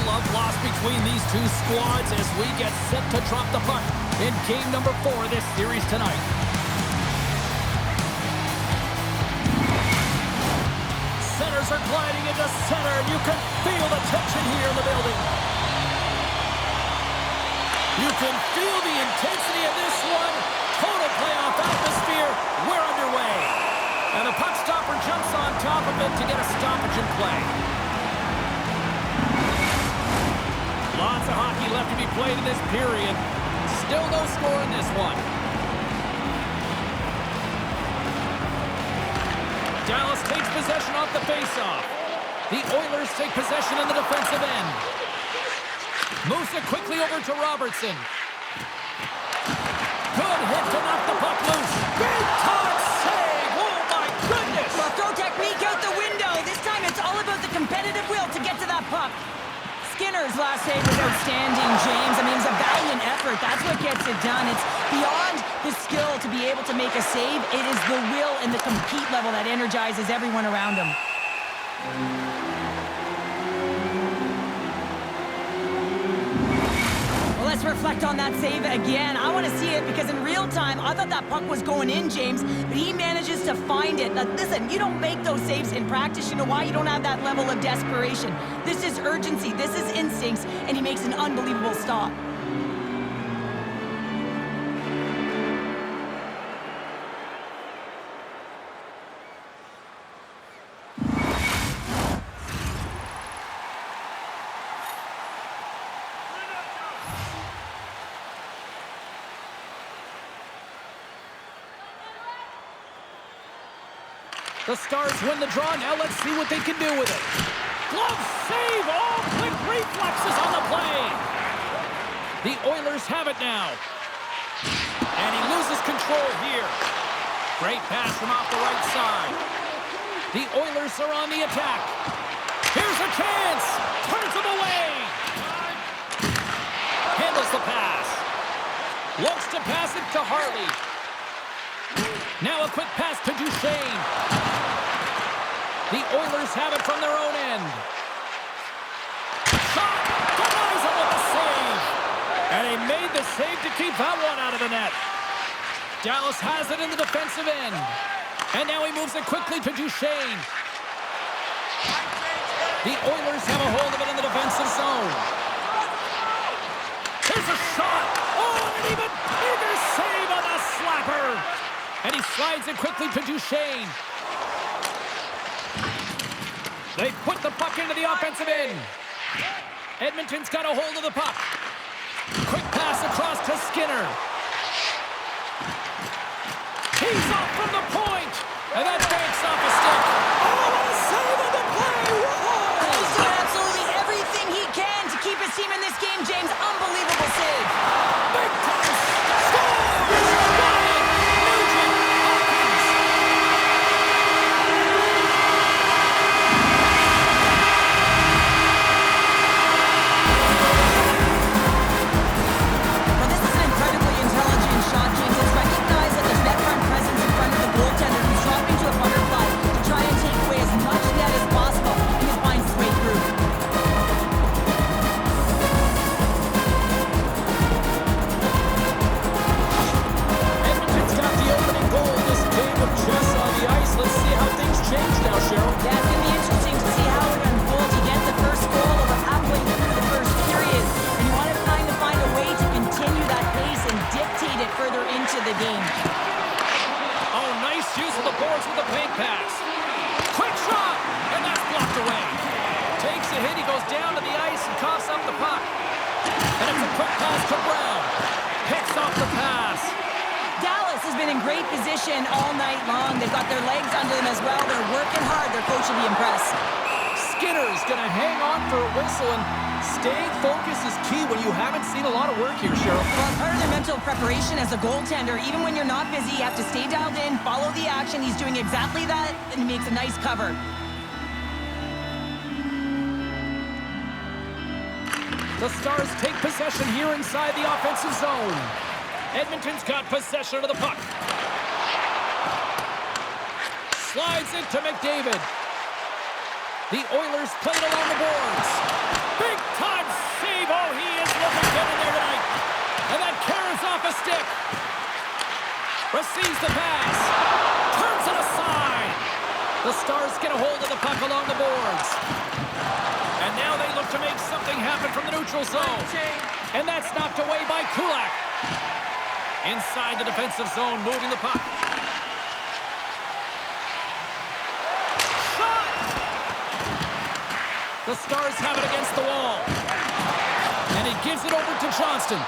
love lost between these two squads as we get set to drop the puck in game number 4 of this series tonight. Centers are gliding into center. You can feel the tension here in the building. You can feel the intensity of this one. Total playoff atmosphere. We're underway. And the puck stopper jumps on top of it to get a stoppage in play. Lots of hockey left to be played in this period. Still no score in this one. Dallas takes possession off the faceoff. The Oilers take possession in the defensive end. Moves it quickly over to Robertson. Good hit to knock the puck loose. Big time save. Oh, my goodness. Well, throw technique out the window. This time it's all about the competitive will to get to that puck. Skinner's last save was outstanding, James. I mean, it was a valiant effort. That's what gets it done. It's beyond the skill to be able to make a save. It is the will and the compete level that energizes everyone around him. Well, let's reflect on that save again. I want to see it because in real time, I thought that puck was going in, James, but he manages to find it. Now, listen, you don't make those saves in practice. You know why? You don't have that level of desperation. This is urgency. This is instincts, and he makes an unbelievable stop. The Stars win the draw. Now let's see what they can do with it. Glove save. Oh, quick reflexes on the play. The Oilers have it now. And he loses control here. Great pass from off the right side. The Oilers are on the attack. Here's a chance. Turns him away. Handles the pass. Looks to pass it to Harley. Now a quick pass to Duchesne. The Oilers have it from their own end. Shot! Denies him with the save. And he made the save to keep that one out of the net. Dallas has it in the defensive end. And now he moves it quickly to Duchesne. The Oilers have a hold of it in the defensive zone. Here's a shot. Oh, an even bigger save on the slapper. And he slides it quickly to Duchesne. They put the puck into the offensive end. Edmonton's got a hold of the puck. Quick pass across to Skinner. He's off from the point. And that banks off a stick. Oh, what a save on the play. Whoa! He's doing absolutely everything he can to keep his team in this game, James. Unbelievable save. Big time score! Ryan Nugent Hopkins. Well, this is an incredibly intelligent shot, James. It's recognized that there's net front presence in front of the goaltender who's dropping to a butterfly to try and take away as much net as possible. He just finds his way through. Edmonton's got the opening goal in this game of chess on the ice. Let's see how things change now, Cheryl. Yeah, it's going to be interesting to see how it unfolds. You get the first goal over halfway through the first period, and you want to find a way to continue that pace and dictate it further into the game. Oh, nice use of the boards with the paint pass. Quick shot, and that's blocked away. Takes a hit, he goes down to the ice and coughs up the puck. And it's a quick pass to Brown. Picks off the pass. Dallas has been in great position all night long. They've got their legs under them as well. They're working hard. Their coach will be impressed. Skinner's going to hang on for a whistle, and staying focused is key when you haven't seen a lot of work here, Cheryl. Well, part of their mental preparation as a goaltender, even when you're not busy, you have to stay dialed in, follow the action. He's doing exactly that, and he makes a nice cover. The Stars take possession here inside the offensive zone. Edmonton's got possession of the puck. Slides it to McDavid. The Oilers play it along the boards. Big-time save. Oh, he is looking good in there tonight. And that carries off a stick. Receives the pass. Turns it aside. The Stars get a hold of the puck along the boards. And now they look to make something happen from the neutral zone. And that's knocked away by Kulak. Inside the defensive zone, moving the puck. Shot! The Stars have it against the wall. And he gives it over to Johnston.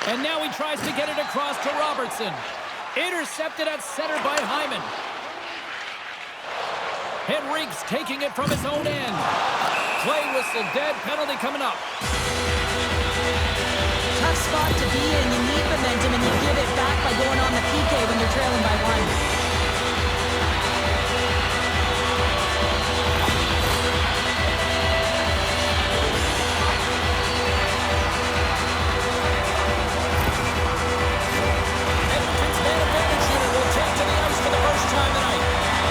And now he tries to get it across to Robertson. Intercepted at center by Hyman. Henrique's taking it from his own end. Play whistle, dead, penalty coming up. Tough spot to be in. You need momentum, and you give it back by going on the PK when you're trailing by 1.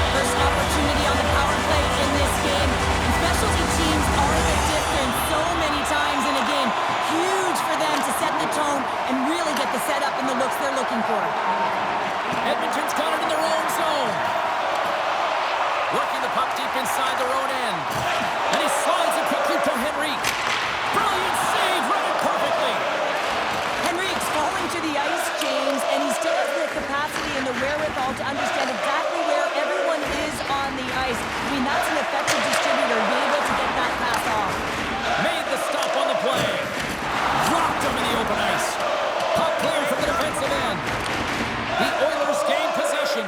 First opportunity on the power play in this game. And specialty teams are the difference so many times in a game. Huge for them to set the tone and really get the setup and the looks they're looking for. Edmonton's got it in their own zone. Working the puck deep inside their own end. And he slides it quickly to Henrique. Brilliant save, read it perfectly. Henrique's falling to the ice, James, and he still has the capacity and the wherewithal to understand exactly where everyone is on the ice. I mean, that's an effective distributor, be able to get that pass off. Made the stop on the play. Dropped him in the open ice. Puck cleared from the defensive end. The Oilers gain possession.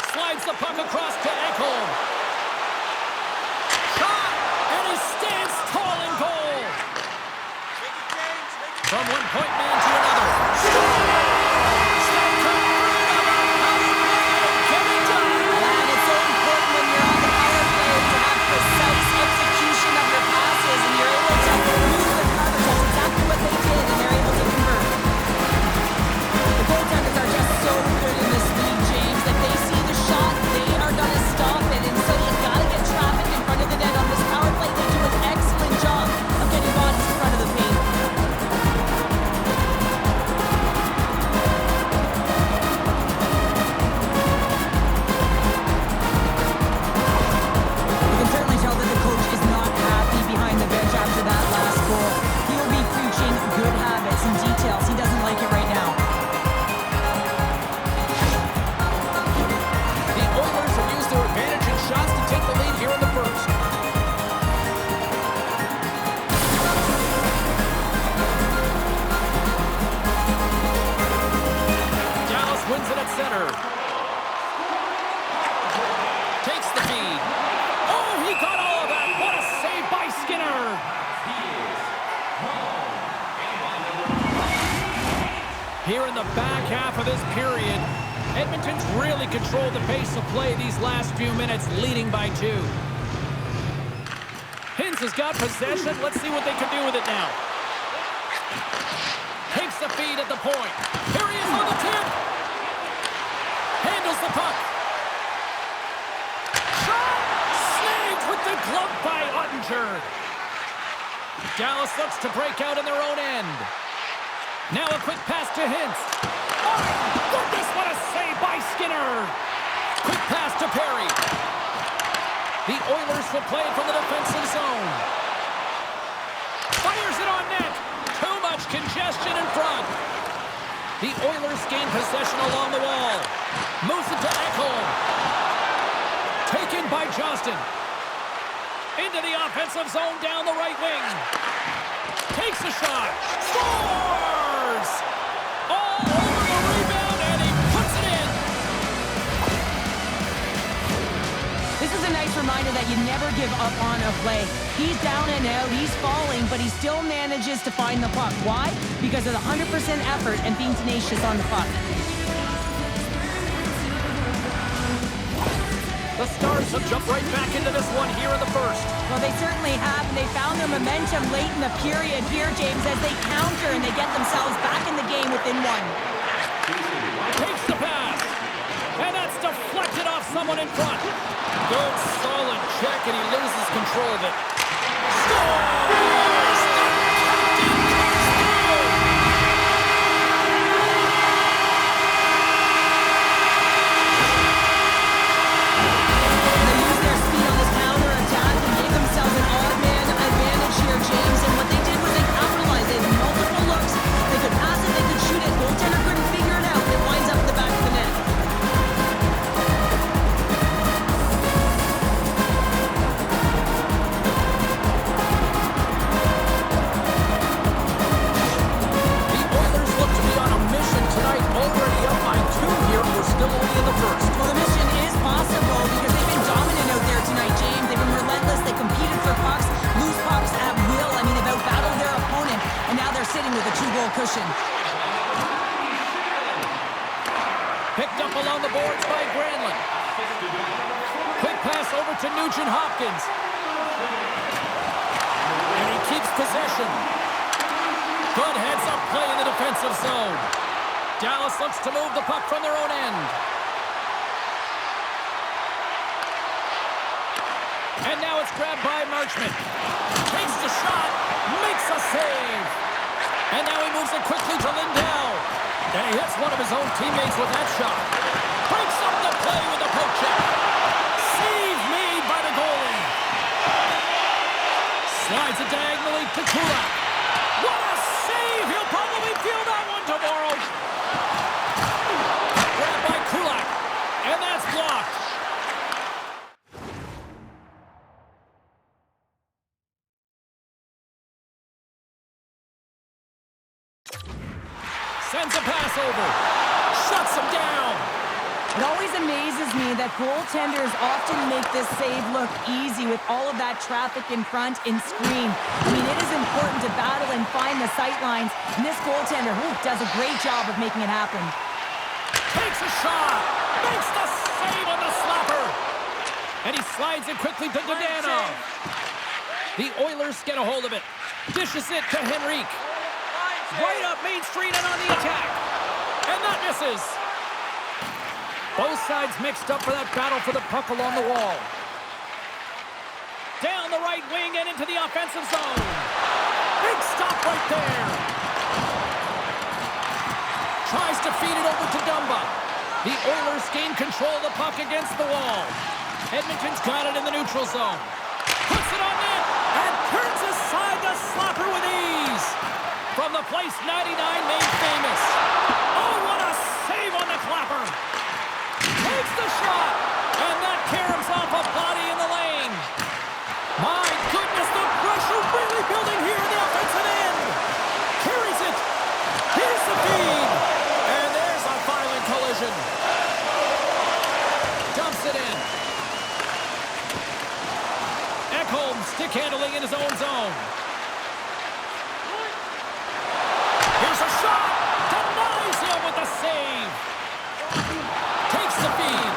Slides the puck across to Ekholm. Shot! And he stands tall in goal. From one point man to another. And it's so important when you're on the power play to have precise execution of your passes, and you're able to move the coverage. That's exactly what they did, and they're able to convert. The goaltenders are just so good in this league, James. If they see the shot, they are going to stop it. And so you've got to get traffic in front of the net on this power play. They do an excellent job of getting bodies in front of the paint. You can certainly tell that the coach is not happy behind the bench after that last goal. He will be preaching good habits and details. He doesn't like it right now. The Oilers have used their advantage in shots to take the lead here in the first. Dallas wins it at center. Takes the feed. Oh, he got all of that. What a save by Skinner. Here in the back half of this period, Edmonton's really controlled the pace of play these last few minutes, leading by 2. Hintz has got possession. Let's see what they can do with it now. Takes the feed at the point. Here he is on the tip. Handles the puck. Shot! Saved with the glove by Ottinger. Dallas looks to break out in their own end. Now a quick pass to Hintz. Oh, my goodness, what a save by Skinner. Quick pass to Perry. The Oilers will play it from the defensive zone. Fires it on net. Too much congestion in front. The Oilers gain possession along the wall. Moves it to Ekholm. Taken by Johnston. Into the offensive zone down the right wing. Takes a shot. Scores! All over the rebound, and he puts it in. This is a nice reminder that you never give up on a play. He's down and out, he's falling, but he still manages to find the puck. Why? Because of the 100% effort and being tenacious on the puck. The Stars have jumped right back into this one here in the first. Well, they certainly have, and they found their momentum late in the period here, James, as they counter and they get themselves back in the game within 1. Takes the pass. And that's deflected off someone in front. Good, solid check, and he loses control of it. Scores! scores! The captain comes through! They used their speed on this counter-attack and gave themselves an odd-man advantage here, James. And what they did was they capitalized. They had multiple looks. They could pass it, they could shoot it. Goaltender couldn't figure it out. It winds up in the back of the net. The Oilers look to be on a mission tonight, already up by 2 here. We're still only in the first. Well, the mission is possible because they've been dominant out there tonight, James. They've been relentless. They competed for pucks, lose pucks at will. I mean, they've outbattled their opponent, and now they're sitting with a 2-goal cushion. Picked up along the boards by Granlund. Quick pass over to Nugent Hopkins. And he keeps possession. Good heads-up play in the defensive zone. Dallas looks to move the puck from their own end. And now it's grabbed by Marchment. Takes the shot, makes a save. And now he moves it quickly to Lindell. And he hits one of his own teammates with that shot. Breaks up the play with a poke check. Save made by the goalie. Slides it diagonally to Kulak. What a save! He'll probably feel that one tomorrow. Grabbed by Kulak. And that's blocked. Sends a pass over. Shuts him down. It always amazes me that goaltenders often make this save look easy with all of that traffic in front and screen. I mean, it is important to battle and find the sight lines, and this goaltender does a great job of making it happen. Takes a shot. Makes the save on the slapper. And he slides it quickly to Dadonov. The Oilers get a hold of it. Dishes it to Henrique. Right up Main Street and on the attack. And that misses. Both sides mixed up for that battle for the puck along the wall. Down the right wing and into the offensive zone. Big stop right there. Tries to feed it over to Dumba. The Oilers gain control of the puck against the wall. Edmonton's got it in the neutral zone. Puts it on net and turns aside the slapper with ease. From the place 99 made famous. Oh, what a save on the clapper. Takes the shot, and that caroms off a body in the lane. My goodness, the pressure really building here in the offensive end. Carries it. Here's the feed. And there's a violent collision. Dumps it in. Ekholm stick handling in his own zone. Here's a shot. Denies him with the save. Takes the feed.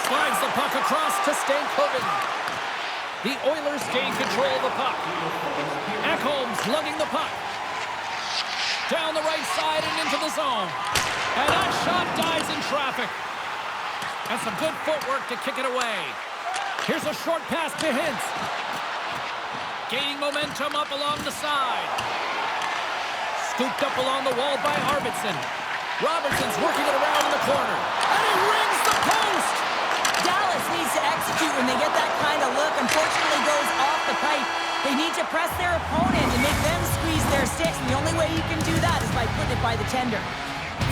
Slides the puck across to Stankoven. The Oilers gain control of the puck. Ekholm's lugging the puck. Down the right side and into the zone. And that shot dies in traffic. And some good footwork to kick it away. Here's a short pass to Hintz. Gaining momentum up along the side. Scooped up along the wall by Arvidsson. Robertson's working it around in the corner. And he rings the post! Dallas needs to execute when they get that kind of look. Unfortunately, goes off the pipe. They need to press their opponent and make them squeeze their sticks. And the only way you can do that is by putting it by the tender.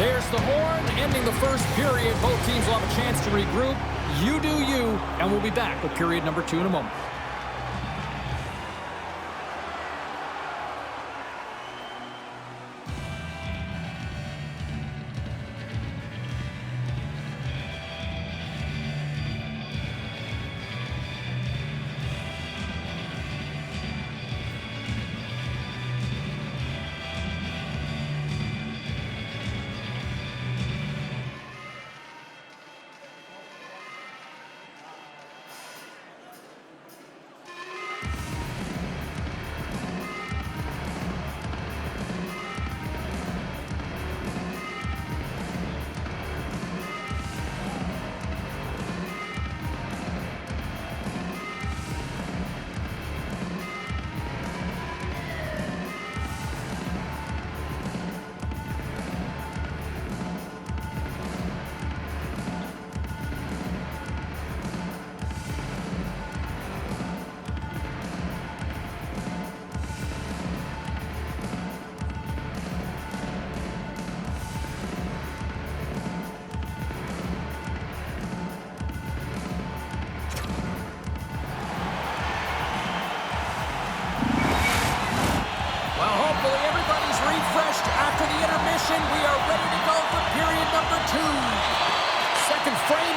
There's the horn, ending the first period. Both teams will have a chance to regroup. You do you, and we'll be back with period number 2 in a moment.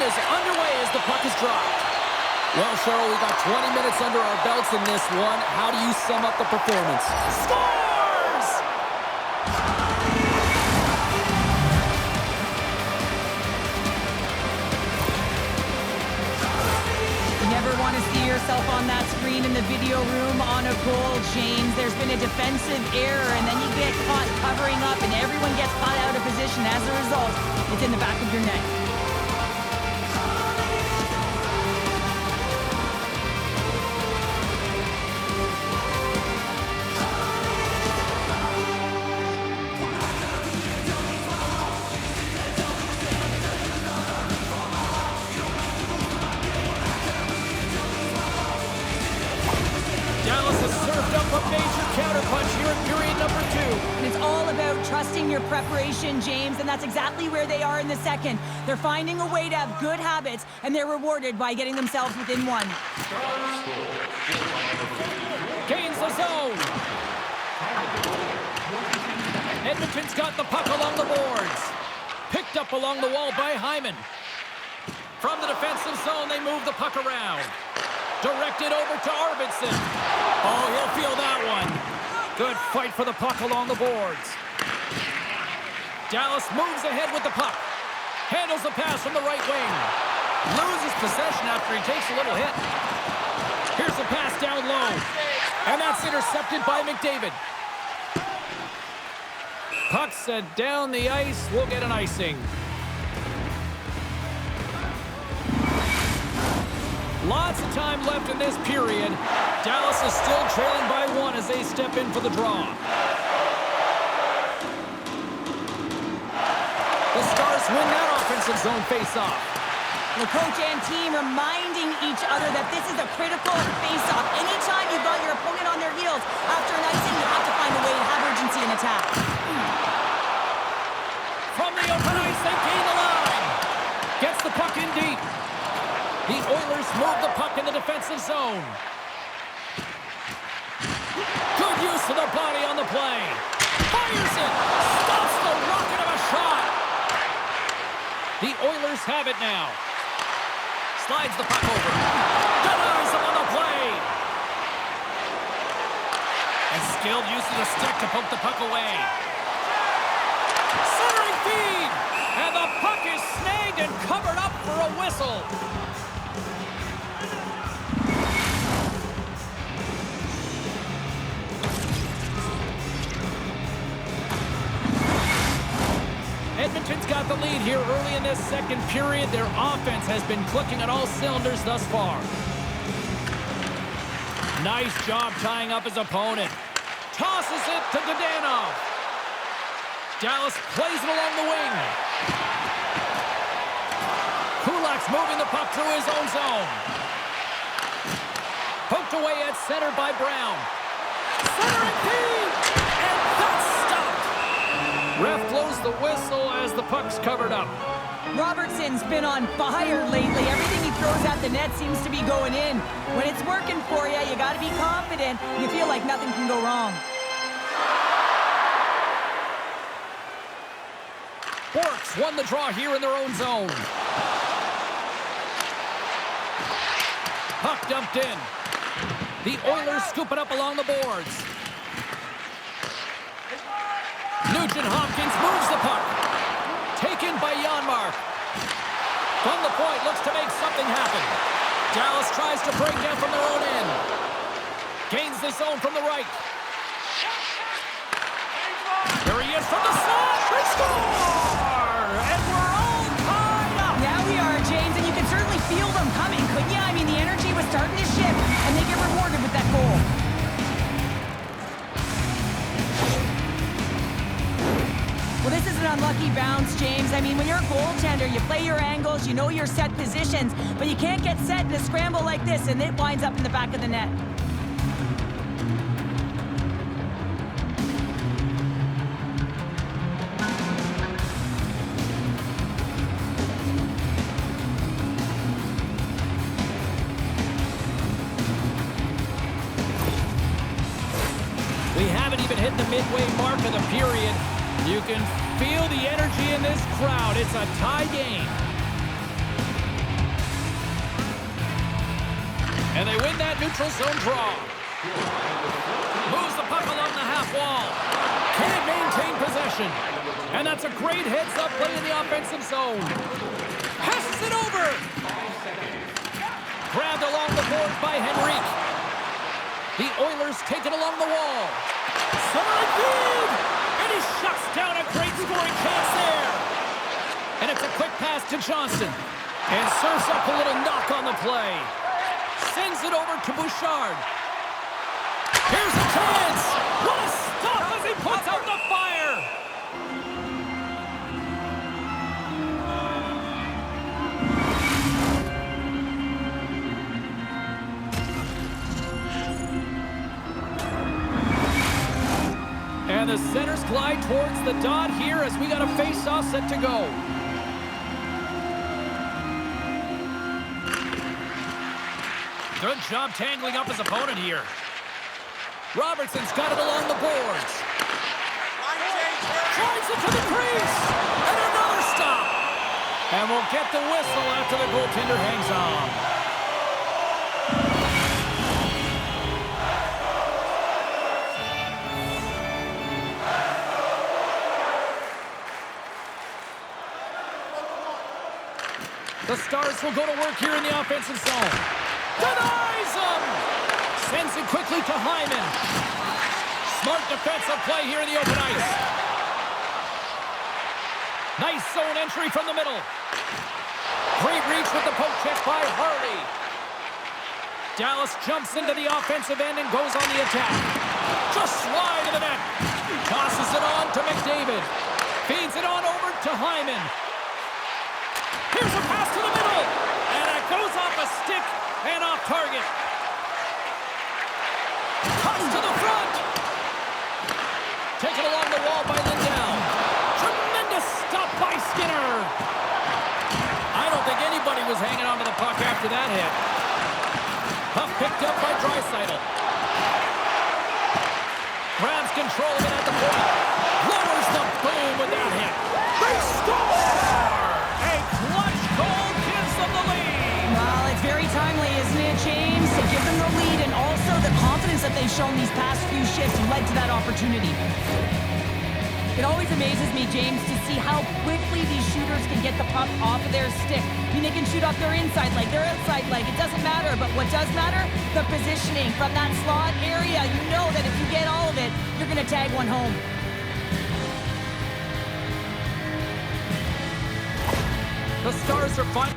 is underway as the puck is dropped. Well, Cheryl, we got 20 minutes under our belts in this one. How do you sum up the performance? Scores! You never want to see yourself on that screen in the video room on a goal, James. There's been a defensive error, and then you get caught covering up, and everyone gets caught out of position. As a result, it's in the back of your net. Dallas has served up a major counterpunch here in period number 2. And it's all about trusting your preparation, James, and that's exactly where they are in the second. They're finding a way to have good habits, and they're rewarded by getting themselves within one. Gains the zone. Edmonton's got the puck along the boards. Picked up along the wall by Hyman. From the defensive zone, they move the puck around. Directed over to Arvidsson. Oh, he'll feel that one. Good fight for the puck along the boards. Dallas moves ahead with the puck. Handles the pass from the right wing. Loses possession after he takes a little hit. Here's the pass down low. And that's intercepted by McDavid. Puck sent down the ice. We'll get an icing. Lots of time left in this period. Dallas is still trailing by 1 as they step in for the draw. The Stars win that offensive zone face-off. The coach and team reminding each other that this is a critical face-off. Anytime you've got your opponent on their heels after an icing, you have to find a way to have urgency in attack. From the open ice, they gain the line. Gets the puck in deep. The Oilers move the puck in the defensive zone. Good use of the body on the play. Fires it. Stops the rocket of a shot. The Oilers have it now. Slides the puck over. Denies him on the play. And skilled use of the stick to poke the puck away. Centering feed. And the puck is snagged and covered up for a whistle. Edmonton's got the lead here early in this second period. Their offense has been clicking on all cylinders thus far. Nice job tying up his opponent. Tosses it to Dadonov. Dallas plays it along the wing. Kulak's moving the puck through his own zone. Poked away at center by Brown. Centering feed! And that's stopped! Ref blows the whistle as the puck's covered up. Robertson's been on fire lately. Everything he throws at the net seems to be going in. When it's working for you, you got to be confident. You feel like nothing can go wrong. Borks won the draw here in their own zone. Puck dumped in. The Oilers scoop it up along the boards. Nugent-Hopkins moves the puck. Taken by Janmark. From the point, looks to make something happen. Dallas tries to break down from their own end. Gains the zone from the right. Here he is from the slot. They score! And we're all tied up. Now we are, James, and you can certainly feel them coming, couldn't you? I mean, the energy was starting to shift, and they get rewarded with that goal. Well, this is an unlucky bounce, James. I mean, when you're a goaltender, you play your angles, you know your set positions, but you can't get set in a scramble like this, and it winds up in the back of the net. We haven't even hit the midway mark of the period. You can feel the energy in this crowd. It's a tie game. And they win that neutral zone draw. Moves the puck along the half wall. Can't maintain possession. And that's a great heads-up play in the offensive zone. Passes it over. Grabbed along the board by Henrique. The Oilers take it along the wall. Centering feed. And he shuts down a great scoring chance there. And it's a quick pass to Johnston. And serves up a little knock on the play. Sends it over to Bouchard. Here's a chance. What a stop as he puts out the fire. And the centers glide towards the dot here as we got a face-off set to go. Good job tangling up his opponent here. Robertson's got it along the boards. Drives it to the crease. And another stop. And we'll get the whistle after the goaltender hangs on. The Stars will go to work here in the offensive zone. Denies him! Sends it quickly to Hyman. Smart defensive play here in the open ice. Nice zone entry from the middle. Great reach with the poke check by Hardy. Dallas jumps into the offensive end and goes on the attack. Just wide of the net. Tosses it on to McDavid. Feeds it on over to Hyman. Here's a pass to the middle. And it goes off a stick and off target. Cuts to the front. Taken along the wall by Lindell. Tremendous stop by Skinner. I don't think anybody was hanging onto the puck after that hit. Puck picked up by Draisaitl. Grabs control of it at the point. Lowers the boom with that hit. They score! A clutch goal gives them the lead. Well, it's very timely, isn't it, James? To give them the lead and also the confidence that they've shown these past few shifts led to that opportunity. It always amazes me, James, to see how quickly these shooters can get the puck off of their stick. I mean, they can shoot off their inside leg, their outside leg. It doesn't matter, but what does matter? The positioning from that slot area. You know that if you get all of it, you're going to tag one home. The Stars are fine.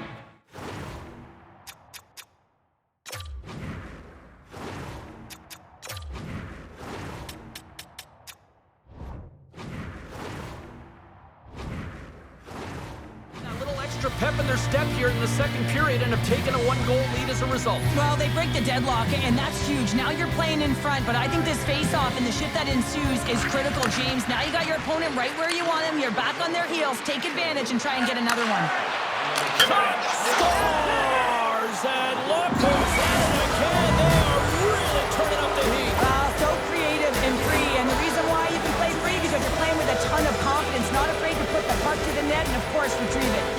Pep in their step here in the second period and have taken a one-goal lead as a result. Well, they break the deadlock, and that's huge. Now you're playing in front, but I think this face-off and the shift that ensues is critical, James. Now you got your opponent right where you want him. You're back on their heels. Take advantage and try and get another one. Stars! And look who's at it again. They are really turning up the heat. So creative and free, and the reason why you can play free because you're playing with a ton of confidence, not afraid to put the puck to the net and, of course, retrieve it.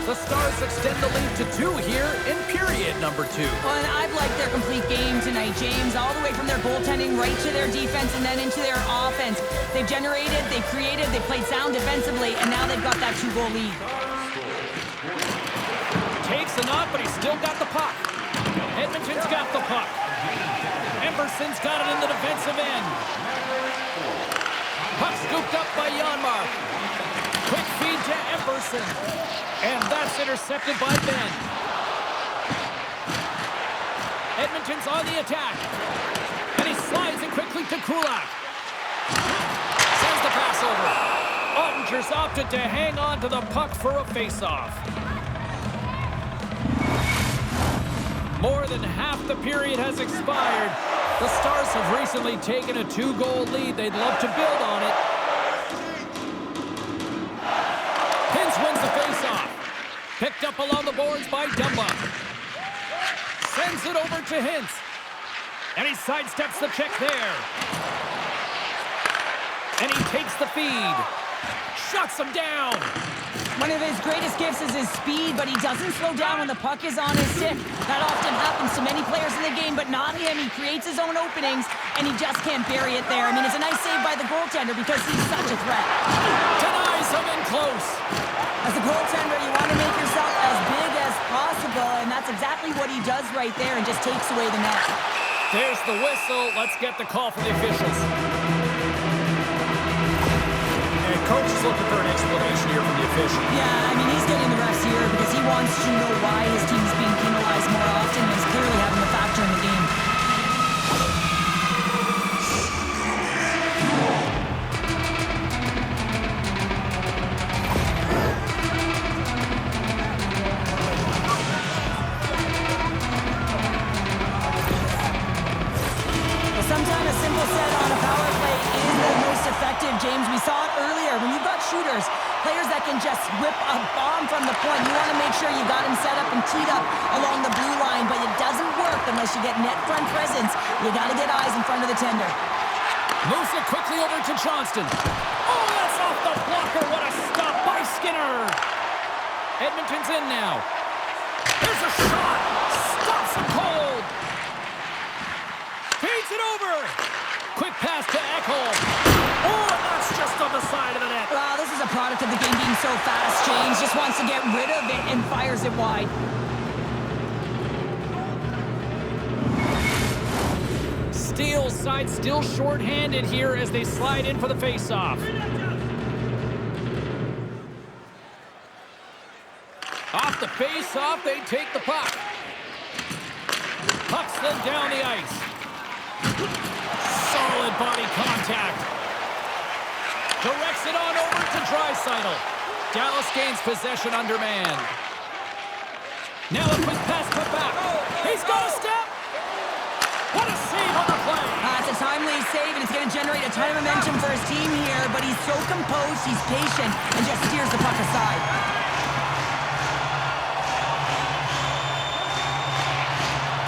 The Stars extend the lead to 2 here in period number 2. Well, and I've liked their complete game tonight, James, all the way from their goaltending right to their defense and then into their offense. They've generated, they've created, they've played sound defensively, and now they've got that 2-goal lead. Takes a knock, but he's still got the puck. Edmonton's got the puck. Emerson's got it in the defensive end. Puck scooped up by Janmark. Quick feed to Emerson. And that's intercepted by Ben. Edmonton's on the attack. And he slides it quickly to Kulak. Sends the pass over. Ottinger's opted to hang on to the puck for a face-off. More than half the period has expired. The Stars have recently taken a 2-goal lead. They'd love to build on it. Pins wins the face-off. Picked up along the boards by Dumba. Sends it over to Hintz. And he sidesteps the check there. And he takes the feed. Shuts him down. One of his greatest gifts is his speed, but he doesn't slow down when the puck is on his stick. That often happens to many players in the game, but not him. He creates his own openings, and he just can't bury it there. I mean, it's a nice save by the goaltender because he's such a threat. Denies him in close. As a goaltender, you want to make yourself as big as possible, and that's exactly what he does right there and just takes away the net. There's the whistle. Let's get the call from the officials. And coach is looking for an explanation here from the official. Yeah, I mean, he's getting the refs here because he wants to know why his team's being penalized more often, and he's clearly having a factor in the game. Sometimes a simple set on a power play is the most effective, James. We saw it earlier. When you've got shooters, players that can just whip a bomb from the point, you want to make sure you got him set up and teed up along the blue line, but it doesn't work unless you get net front presence. You got to get eyes in front of the tender. Moves it quickly over to Johnston. Oh, that's off the blocker. What a stop by Skinner. Edmonton's in now. There's a shot. Stops him cold. Feeds it over. Quick pass to Ekholm. Oh, and that's just on the side of the net. Wow, this is a product of the game being so fast. James just wants to get rid of it and fires it wide. Steele's side still short-handed here as they slide in for the face-off. Off the face-off, they take the puck. Puck slid down the ice. Solid body contact. Directs it on over to Draisaitl. Dallas gains possession under man. Now a quick pass put back. He's got a step. What a save on the play. It's a timely save, and it's going to generate a ton of momentum for his team here, but he's so composed, he's patient, and just steers the puck aside.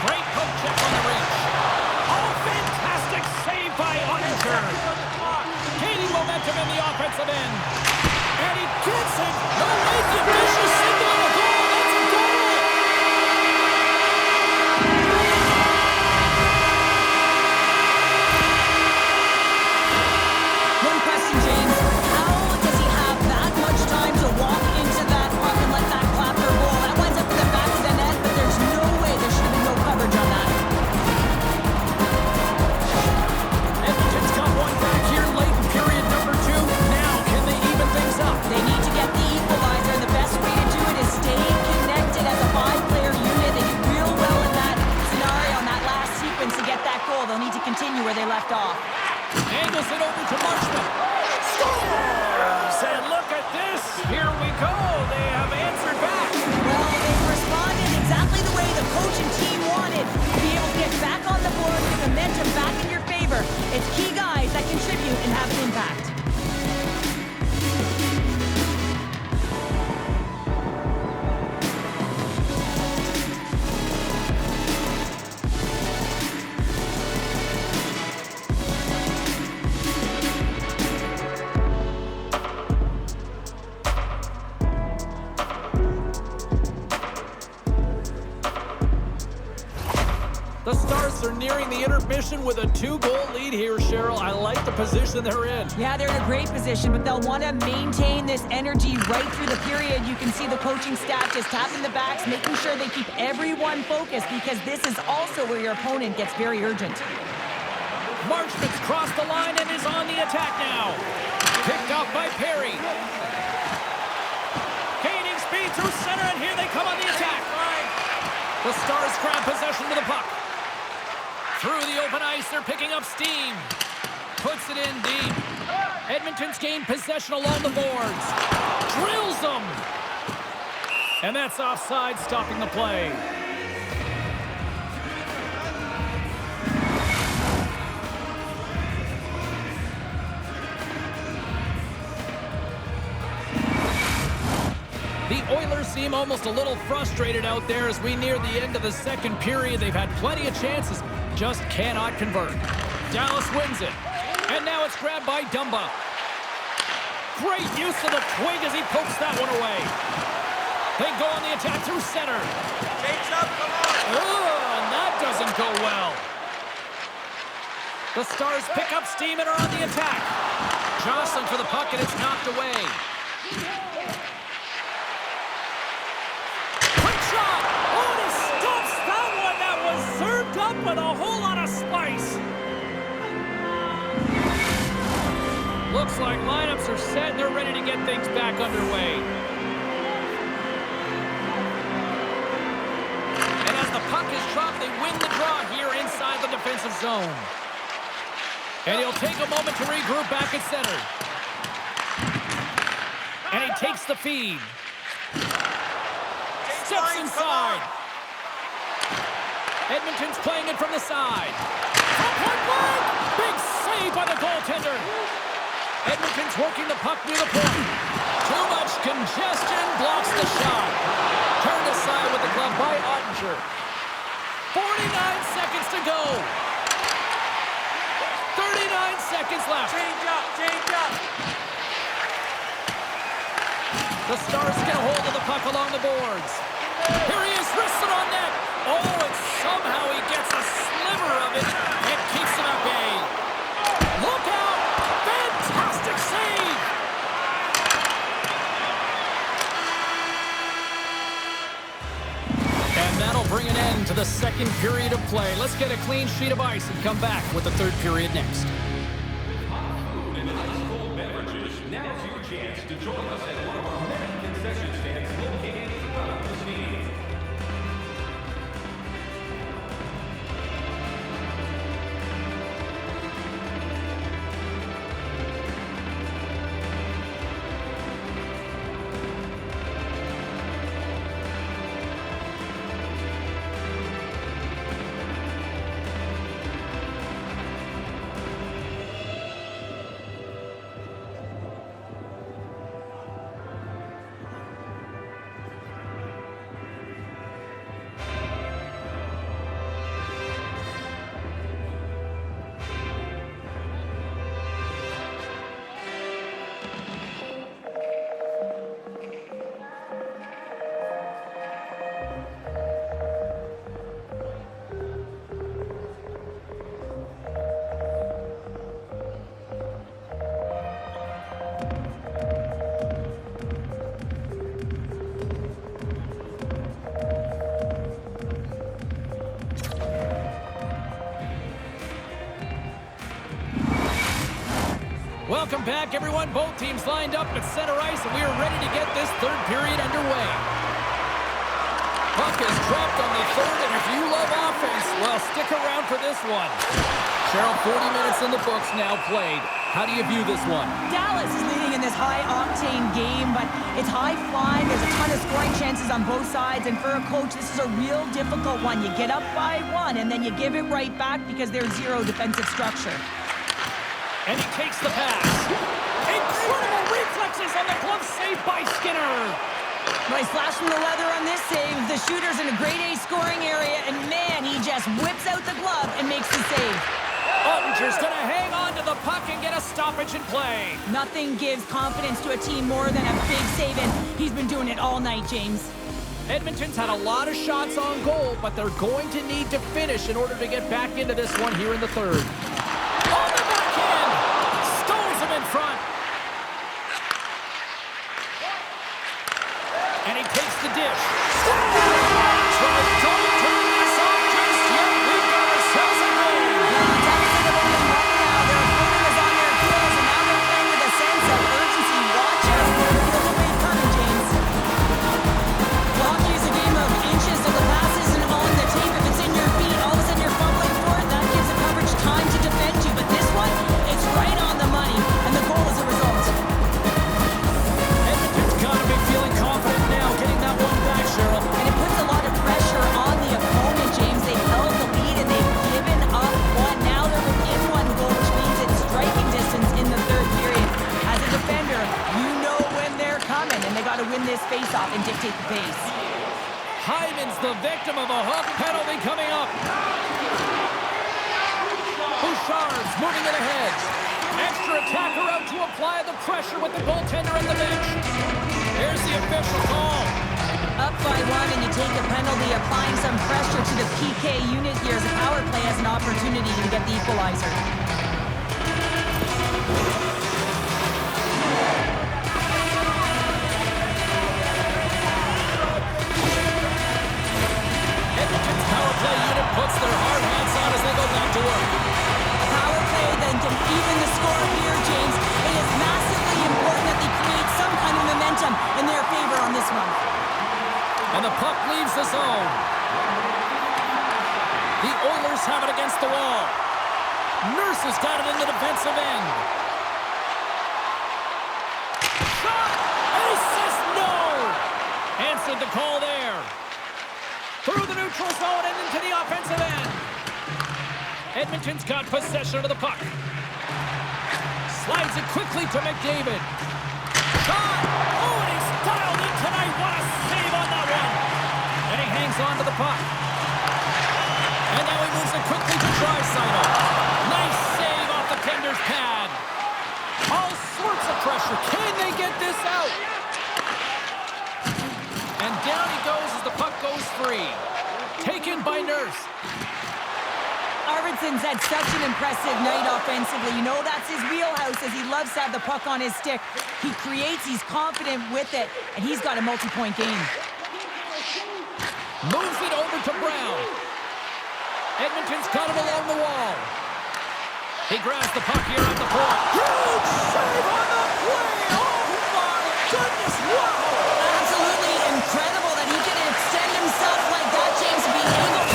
Great poke check on the reach. Oh, fantastic save by Oettinger. Gaining momentum in the offensive end. And he gets it. No way, the official signaling a goal. That's a goal. One question, James. How does he have that much time to walk into that puck and let that clapper roll? That winds up in the back of the net, but there's no way there should have been no coverage on that. Edmonton's got one back here late in period number 2. Now, can they even things up? They need to get the equalizer, and the best way to do it is stay connected as a 5-player unit. They did real well in that scenario, in that last sequence to get that goal. They'll need to continue where they left off. Angles it over to Marchment. Scores! And look at this. Here we go. They have answered back. Well, they've responded exactly the way the coach and team wanted. Be able to get back on the board, get momentum back in your favor. It's key guys that contribute and have an impact. The Stars are nearing the intermission with a 2-goal lead here, Cheryl. I like the position they're in. Yeah, they're in a great position, but they'll want to maintain this energy right through the period. You can see the coaching staff just tapping the backs, making sure they keep everyone focused, because this is also where your opponent gets very urgent. Marchment's crossed the line and is on the attack now. Picked up by Perry. Gaining speed through center, and here they come on the attack. The Stars grab possession to the puck. Through the open ice, they're picking up steam. Puts it in deep. Edmonton's gained possession along the boards. Drills them. And that's offside, stopping the play. The Oilers seem almost a little frustrated out there as we near the end of the second period. They've had plenty of chances, just cannot convert. Dallas wins it. And now it's grabbed by Dumba. Great use of the twig as he pokes that one away. They go on the attack through center. Change up, come on. And that doesn't go well. The Stars pick up steam and are on the attack. Jostling for the puck, and it's knocked away. Quick shot! Oh, and he stops that one. That was served up with a whole lot of spice. Looks like lineups are set and they're ready to get things back underway. And as the puck is dropped, they win the draw here inside the defensive zone. And he'll take a moment to regroup back at center. And he takes the feed. Steps inside. Edmonton's playing it from the side. From point blank! Big save by the goaltender. Edmonton's working the puck near the point. Too much congestion blocks the shot. Turned aside with the glove by Ottinger. 49 seconds to go. 39 seconds left. Change up. The Stars get a hold of the puck along the boards. Here he is, wrists it on net. Oh, and somehow he gets a sliver of it and keeps it at bay. Look out! Fantastic save! And that'll bring an end to the second period of play. Let's get a clean sheet of ice and come back with the third period next. Food and ice cold beverages. Now's your chance to join us at one of our many concession stands located throughout the stadium. Welcome back, everyone. Both teams lined up at center ice, and we are ready to get this third period underway. Puck is dropped on the third, and if you love offense, well, stick around for this one. Cheryl, 40 minutes in the books now played. How do you view this one? Dallas is leading in this high-octane game, but it's high-flying. There's a ton of scoring chances on both sides, and for a coach, this is a real difficult one. You get up by one, and then you give it right back because there's zero defensive structure. And he takes the pass. Incredible reflexes on the glove save by Skinner. Nice slash from the leather on this save. The shooter's in a grade A scoring area, and man, he just whips out the glove and makes the save. Ottinger's going to hang on to the puck and get a stoppage in play. Nothing gives confidence to a team more than a big save, and he's been doing it all night, James. Edmonton's had a lot of shots on goal, but they're going to need to finish in order to get back into this one here in the third. On the backhand! Stones him in front. And he takes the dish. So don't turn this off just yet. We've got ourselves a goal. Their opponent is on their heels, and now they're playing with a sense of urgency. Watch out. Feel the wave coming, James. Hockey is a game of inches, so the pass isn't on the tape. If it's in your feet, all of a sudden you're fumbling for it. That gives the coverage time to defend you. But this one, it's right on the money, and the goal is a result. Edmonton's got to be feeling confident now, getting that one back, Cheryl. And it puts a lot of pressure on Hyman's the victim of a hook penalty coming up. Bouchard's moving it ahead. Extra attacker out to apply the pressure with the goaltender on the bench. Here's the official call. Up by 1 and you take a penalty, applying some pressure to the PK unit here as a power play has an opportunity to get the equalizer. Edmonton's power play unit puts their hard hats on as they go back to work. A power play then can even the score here, James. It is massively important that they create some kind of momentum in their favor on this one. And the puck leaves the zone. The Oilers have it against the wall. Nurse has got it in the defensive end. Shot! And he says no! Answered the call there. Through the neutral zone and into the offensive end. Edmonton's got possession of the puck. Slides it quickly to McDavid. Shot! Oh, and he's dialed in tonight. What a save on that one! And he hangs on to the puck. And now he moves it quickly to Draisaitl. Nice save off the tender's pad. All sorts of pressure. Can they get this out? And down he goes as the puck goes free. Taken by Nurse. Arvidsson's had such an impressive night offensively. You know that's his wheelhouse as he loves to have the puck on his stick. He creates, he's confident with it, and he's got a multi-point game. Moves it over to Brown. Edmonton's got him along the wall. He grabs the puck here at the point. Huge save on the play! Oh my goodness, wow! Absolutely incredible that he can extend himself like that, James, and be able to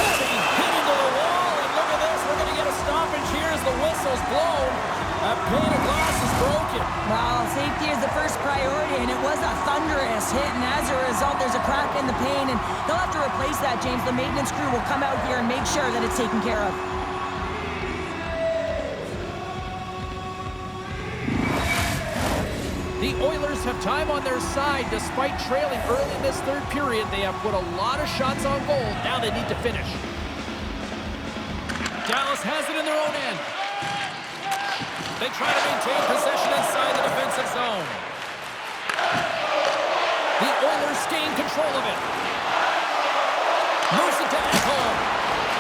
Hit into the wall, and look at this. We're going to get a stoppage here as the whistle's blown. That pane of glass is broken. Well, safety is the first priority, and it was a thunderous hit, and as a result, there's a crack in the pane, and they'll have to replace that, James. The maintenance crew will come out here and make sure that it's taken care of. The Oilers have time on their side. Despite trailing early in this third period, they have put a lot of shots on goal. Now they need to finish. Dallas has it in their own end. They try to maintain possession inside the defensive zone. The Oilers gain control of it. Moves it to Ekholm.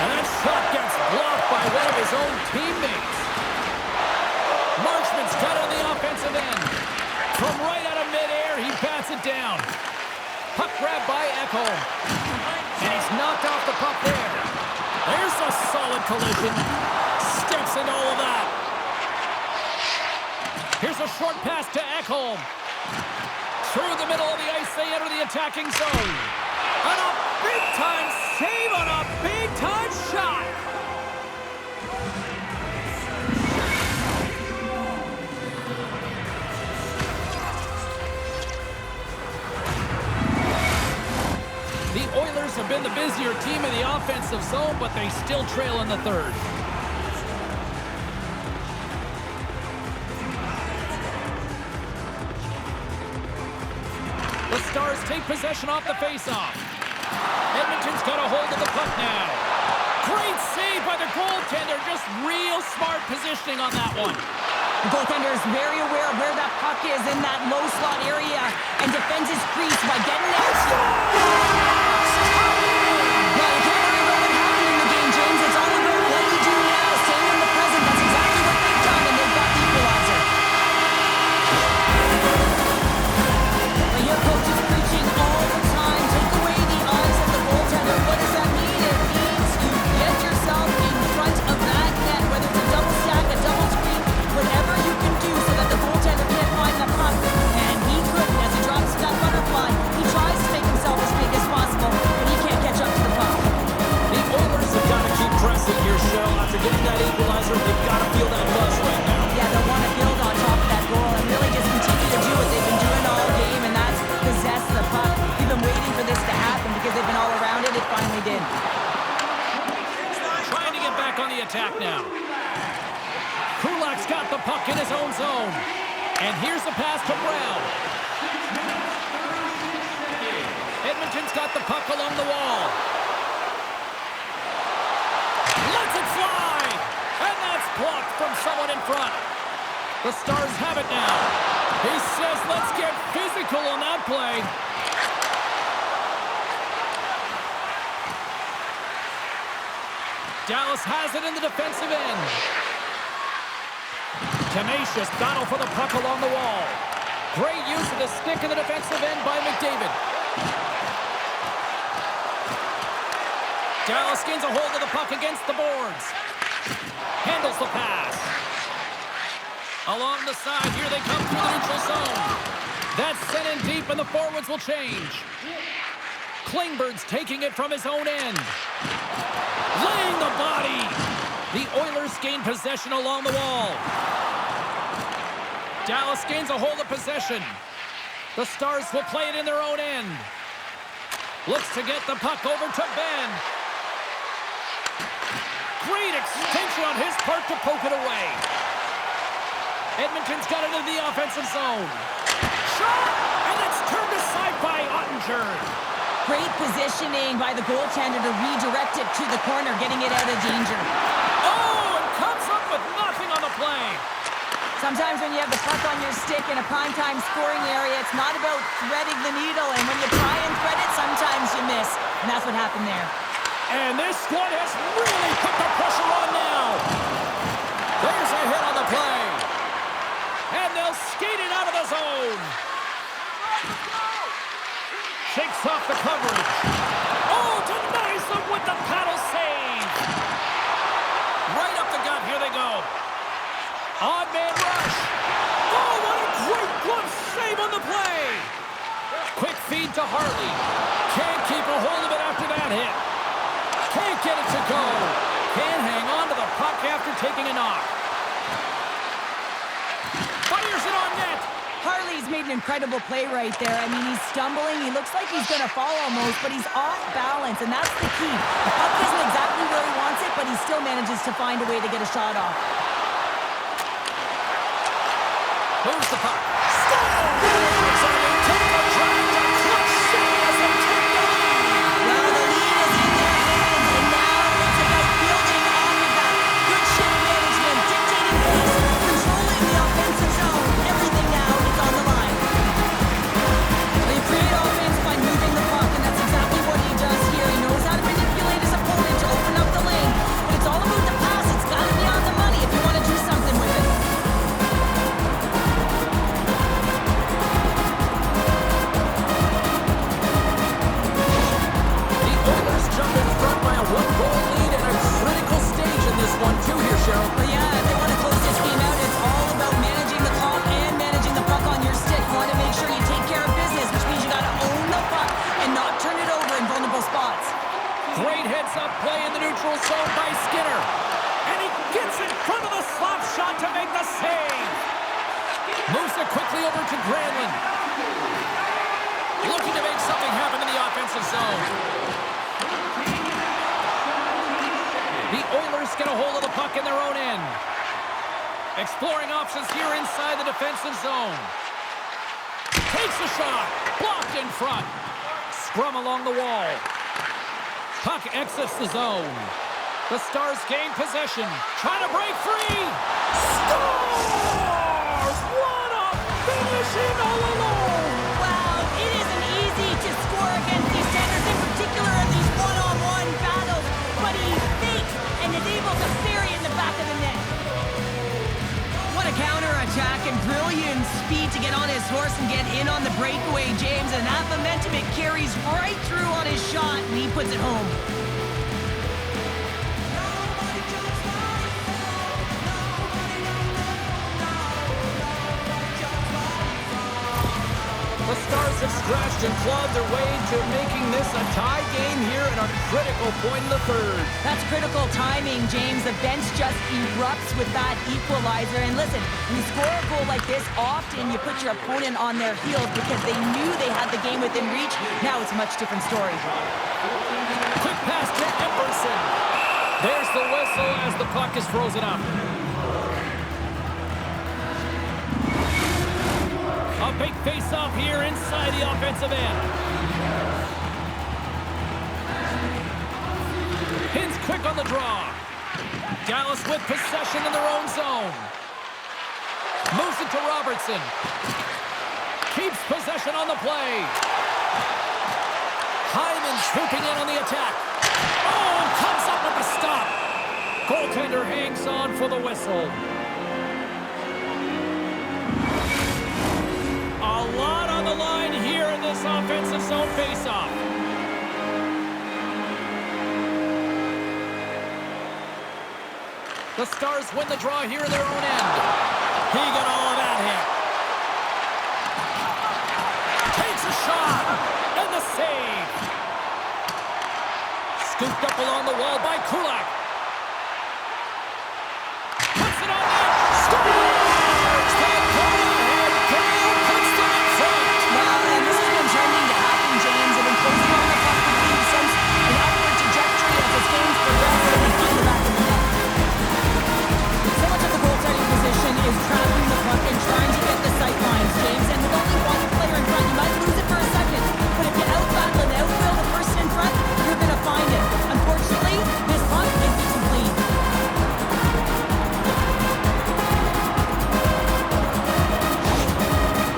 And that shot gets blocked by one of his own teammates. Marchman's got it on the offensive end. From right out of midair, he bats it down. Puck grabbed by Ekholm. And he's knocked off the puck there. There's a solid collision. Steps into all of that. Here's a short pass to Ekholm. Through the middle of the ice, they enter the attacking zone. And a big-time save on a big-time shot. The Oilers have been the busier team in the offensive zone, but they still trail in the third. The Stars take possession off the faceoff. Edmonton's got a hold of the puck now. Great save by the goaltender. Just real smart positioning on that one. The goaltender is very aware of where that puck is in that low slot area and defends his crease by getting out. Well, you can't worry about what happened in the game, James. It's all about what you do now. Staying in the present. That's exactly what they've done, and they've got the equalizer. Well, your coach is preaching all the time. Take away the eyes of the goaltender. What does that mean? It means you get yourself in front of that net, whether it's a double stack, a double screen, whatever you can do so that the goaltender can't find the puck. And he couldn't as he drops that butterfly. He tries to make himself as big as possible, but he can't catch up to the puck. The Oilers have got to keep pressing here, Shell. After getting that equalizer, they've got to feel that buzz right now. Yeah, they'll want to build on top of that goal and really just continue to do what they've been doing all game, and that's possess the puck. We've been waiting for this to happen because they've been all around it. It finally did. Trying to get back on the attack now. Kulak's got the puck in his own zone. And here's the pass to Brown. Edmonton's got the puck along the wall. in front. The Stars have it now. He says, let's get physical on that play. Dallas has it in the defensive end. Tenacious battle for the puck along the wall. Great use of the stick in the defensive end by McDavid. Dallas gains a hold of the puck against the boards. Handles the pass. Along the side, here they come through the neutral zone. That's sent in deep, and the forwards will change. Klingberg's taking it from his own end. Laying the body. The Oilers gain possession along the wall. Dallas gains a hold of possession. The Stars will play it in their own end. Looks to get the puck over to Ben. Great extension on his part to poke it away. Edmonton's got it in the offensive zone. Shot! And it's turned aside by Ottinger. Great positioning by the goaltender to redirect it to the corner, getting it out of danger. Oh, and comes up with nothing on the play. Sometimes when you have the puck on your stick in a primetime scoring area, it's not about threading the needle, and when you try and thread it, sometimes you miss. And that's what happened there. And this squad has really put the pressure on now. There's a hit on the play. And they'll skate it out of the zone. Shakes off the coverage. Oh, denies them with the paddle save. Right up the gut. Here they go. Odd man rush. Oh, what a great glove save on the play. Quick feed to Harley. Can't keep a hold of it after that hit. Can't get it to go. Can't hang on to the puck after taking a knock. Fires it on net. Harley's made an incredible play right there. I mean, he's stumbling. He looks like he's going to fall almost, but he's off balance, and that's the key. The puck isn't exactly where he wants it, but he still manages to find a way to get a shot off. Moves the puck. It's a Nintendo drive to clutch city as they take the lead. Well, the lead is in their hands, and now it's about building off of that. Good shift management, dictating pace, controlling the offensive zone. Everything now is on the line. They create offense by moving the puck, and that's exactly what he does here. He knows how to manipulate his opponent to open up the lane, but it's all about the pass. It's got to be on the money if you want to do something with it. Jump in front by a one-goal lead and a critical stage in this one, too, here, Cheryl. But yeah, if they want to close this game out, it's all about managing the clock and managing the puck on your stick. You want to make sure you take care of business, which means you got to own the puck and not turn it over in vulnerable spots. Great heads-up play in the neutral zone by Skinner. And he gets in front of the slap shot to make the save. Moves it quickly over to Granlund. Looking to make something happen in the offensive zone. The Oilers get a hold of the puck in their own end. Exploring options here inside the defensive zone. Takes a shot. Blocked in front. Scrum along the wall. Puck exits the zone. The Stars gain possession. Trying to break free. Stars! What a finishing all alone! Wow, it isn't easy to score against these centers, in particular in these one-on-one battles, but he fakes and is able to bury in the back of the net. What a counter-attack and brilliant speed to get on his horse and get in on the breakaway, James, and that momentum it carries right through on his shot, and he puts it home. The Stars have scratched and clawed their way to making this a tie game here at a critical point in the third. That's critical timing, James. The bench just erupts with that equalizer. And listen, when you score a goal like this, often you put your opponent on their heels because they knew they had the game within reach. Now it's a much different story. Quick pass to Emerson. There's the whistle as the puck is frozen up. A big face-off here inside the offensive end. Hins quick on the draw. Dallas with possession in their own zone. Moves it to Robertson. Keeps possession on the play. Hyman swooping in on the attack. Oh, and comes up with the stop. Goaltender hangs on for the whistle. A lot on the line here in this offensive zone faceoff. The Stars win the draw here in their own end. He got all of that hit. Takes a shot. And the save. Scooped up along the wall by Kulak. Puts it on net. Scores! The go-ahead goal puts them in front. Well, and this has been trending to happen, James. They've been closing on the puck with lead since an upward trajectory as this game's progressed and they find the back of the net. So much of the goaltending position is tracking the puck and trying to get the sight lines, James. And with only one player in front, you might lose it for a second. But if you out-battle and out-will the person in front, you're going to find it. Unfortunately, this puck is incomplete.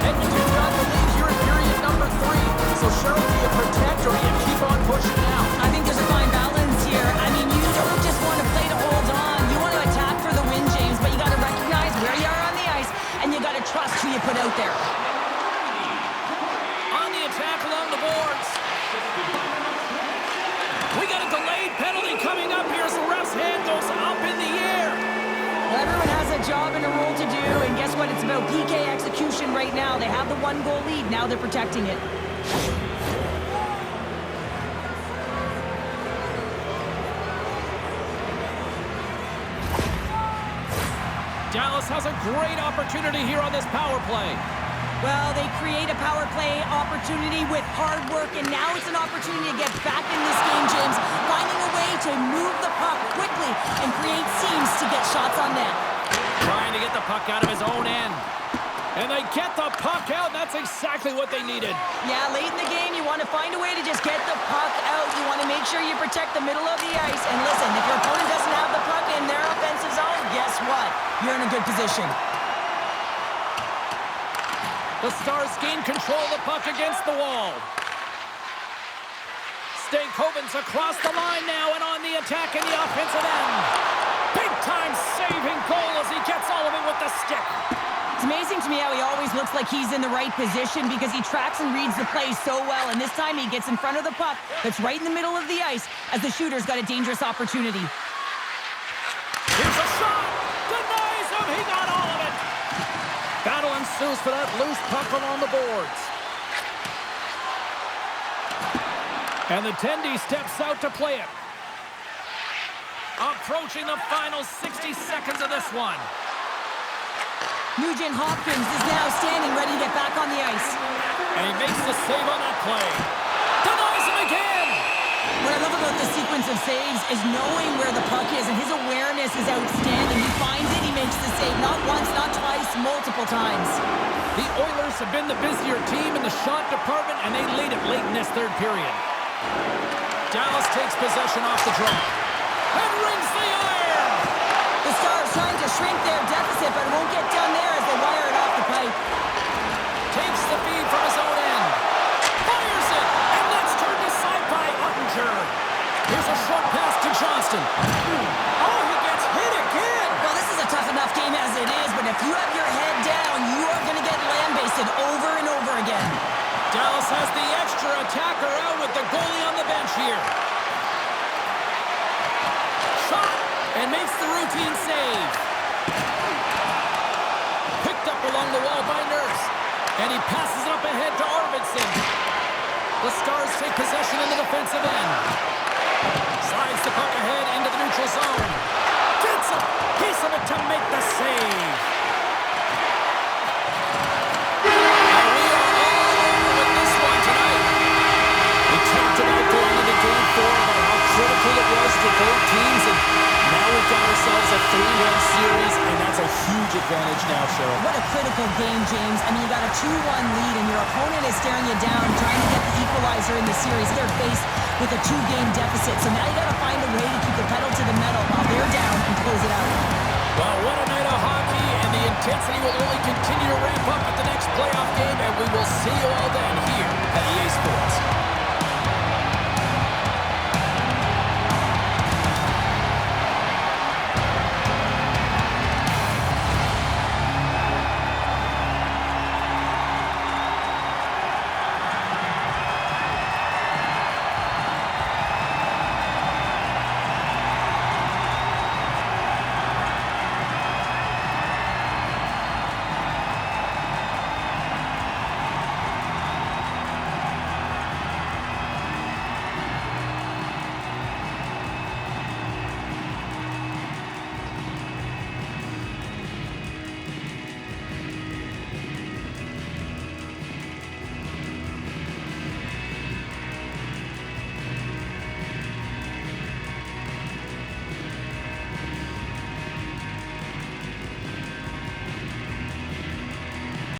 Edmonton's got the lead here in period number 3. So Cheryl, do you protect or do you keep on pushing now? I think there's a fine balance here. I mean, you don't just want to play to hold on. You want to attack for the win, James, but you got to recognize where you are on the ice, and you got to trust who you put out there. On the attack along the boards. We got a delayed penalty coming up here as the ref's hand goes up in the air. Well, everyone has a job and a role to do, and guess what? It's about PK execution right now. They have the 1-goal lead. Now they're protecting it. Dallas has a great opportunity here on this power play. Well, they create a power play opportunity with hard work, and now it's an opportunity to get back in this game, James, finding a way to move the puck quickly and create seams to get shots on net. Trying to get the puck out of his own end. And they get the puck out. That's exactly what they needed. Yeah, late in the game, you want to find a way to just get the puck out. You want to make sure you protect the middle of the ice. And listen, if your opponent doesn't have the puck in their offensive zone, guess what? You're in a good position. The Stars gain control of the puck against the wall. Stankoven's across the line now and on the attack in the offensive end. Big-time saving goal as he gets all of it with the stick. It's amazing to me how he always looks like he's in the right position because he tracks and reads the play so well. And this time he gets in front of the puck that's right in the middle of the ice as the shooter's got a dangerous opportunity. Here's a shot. Denies him. He got all of it. Battle ensues for that loose puck along the boards. And the Tendy steps out to play it. Approaching the final 60 seconds of this one. Nugent Hopkins is now standing ready to get back on the ice. And he makes the save on that play. Denies him again. What I love about the sequence of saves is knowing where the puck is, and his awareness is outstanding. He finds it, he makes the save, not once, not twice, multiple times. The Oilers have been the busier team in the shot department, and they lead it late in this third period. Dallas takes possession off the draw. And rings the iron! The Stars trying to shrink their deficit, but it won't get done there as they wire it off the pipe. Takes the feed from his own end. Fires it! And that's turned aside by Ottinger. Here's a short pass to Johnston. Oh, he gets hit again! Well, this is a tough enough game as it is, but if you have your head down, you are going to get lambasted over and over again. Dallas has the extra attacker out with the goalie on the bench here. Shot! And makes the routine save. Picked up along the wall by Nurse. And he passes it up ahead to Arvidsson. The Stars take possession in the defensive end. Slides the puck ahead into the neutral zone. Gets a piece of it to make the save. And we are all over with this one tonight. We talked about going into Game 4 about how critical it was for both teams, and now we've got ourselves a 3-1 series, and that's a huge advantage now, Cheryl. What a critical game, James. I mean, you got a 2-1 lead, and your opponent is staring you down, trying to get the equalizer in the series. They're faced with a 2-game deficit, so now you got to find a way to keep the pedal to the metal while they're down and close it out. Well, what a night of hockey, and the intensity will only continue to ramp up at the next playoff game, and we will see you all then here at EA Sports.